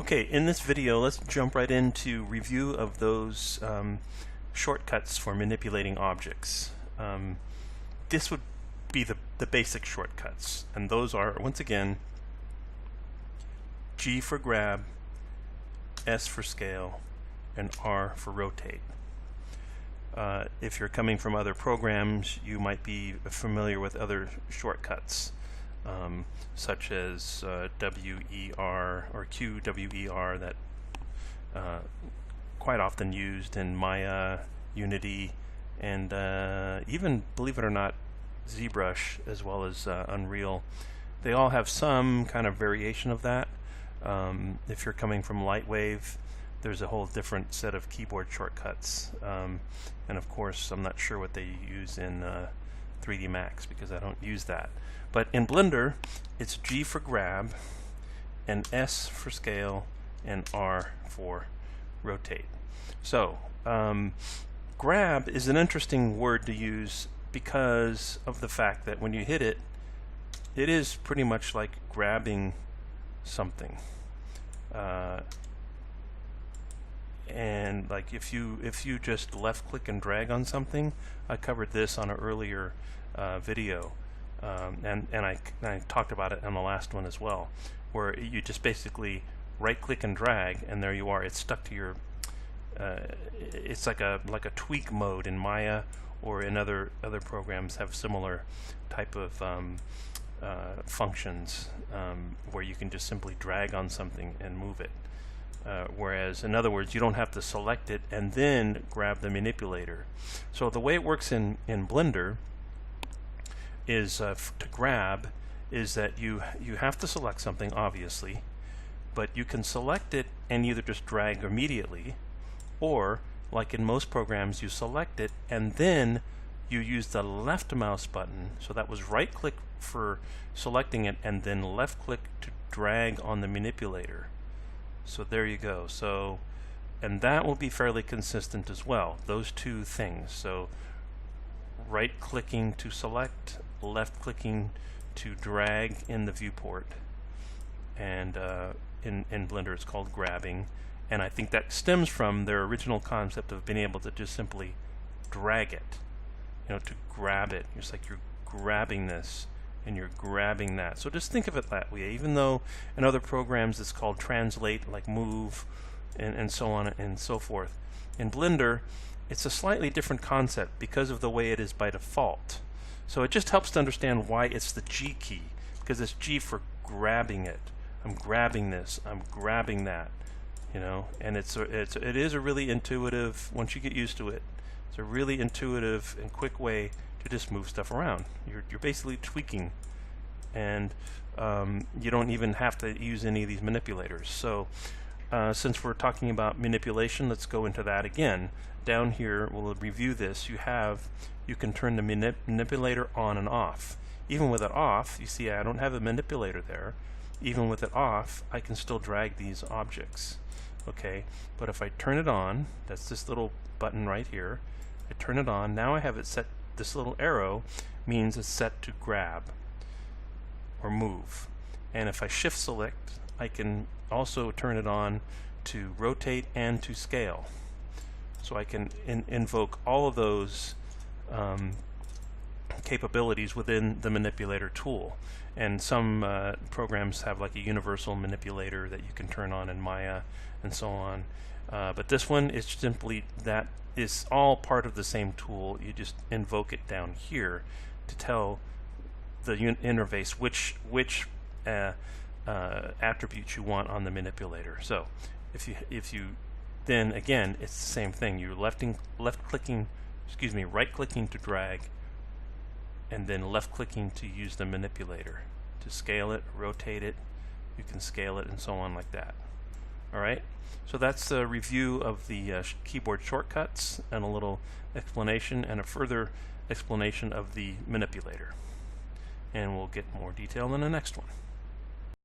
Okay, in this video, let's jump right into review of those shortcuts for manipulating objects. This would be the basic shortcuts, and those are, once again, G for grab, S for scale, and R for rotate. If you're coming from other programs, you might be familiar with other shortcuts, such as WER or QWER, that quite often used in Maya, Unity, and even, believe it or not, ZBrush, as well as Unreal. They all have some kind of variation of that. If you're coming from Lightwave, there's a whole different set of keyboard shortcuts, and of course I'm not sure what they use in 3D Max because I don't use that. But in Blender, it's G for grab, and S for scale, and R for rotate. So grab is an interesting word to use because of the fact that when you hit it, it is pretty much like grabbing something. And like if you just left click and drag on something, I covered this on an earlier video, and I talked about it on the last one as well, where you just basically right click and drag, and there you are. It's stuck to your it's like a tweak mode in Maya, or in other programs have similar type of functions, where you can just simply drag on something and move it. Whereas, in other words, you don't have to select it and then grab the manipulator. So the way it works in Blender is to grab is that you have to select something, obviously, but you can select it and either just drag immediately, or like in most programs, you select it and then you use the left mouse button. So that was right click for selecting it and then left click to drag on the manipulator. So there you go. So, and that will be fairly consistent as well, those two things. So right clicking to select, left clicking to drag in the viewport, and in Blender it's called grabbing. And I think that stems from their original concept of being able to just simply drag it, to grab it. It's like you're grabbing this and you're grabbing that. So just think of it that way, even though in other programs it's called translate, like move, and so on and so forth. In Blender, it's a slightly different concept because of the way it is by default. So it just helps to understand why it's the G key, because it's G for grabbing it. I'm grabbing this, I'm grabbing that, and it is a really intuitive, once you get used to it, it's a really intuitive and quick way to just move stuff around. You're basically tweaking, and you don't even have to use any of these manipulators. So since we're talking about manipulation, let's go into that again. Down here, we'll review this. You can turn the manipulator on and off. Even with it off, you see I don't have a manipulator there. Even with it off, I can still drag these objects. Okay, but if I turn it on, that's this little button right here, I turn it on, now I have it set. This little arrow means it's set to grab or move. And if I shift select, I can also turn it on to rotate and to scale. So I can invoke all of those capabilities within the manipulator tool. And some programs have like a universal manipulator that you can turn on in Maya and so on. But this one is simply that is all part of the same tool. You just invoke it down here to tell the interface which attributes you want on the manipulator. So if you then again, it's the same thing. You're right clicking to drag, and then left clicking to use the manipulator to scale it, rotate it. You can scale it and so on like that. Alright, so that's a review of the keyboard shortcuts and a little explanation and a further explanation of the manipulator. And we'll get more detail in the next one.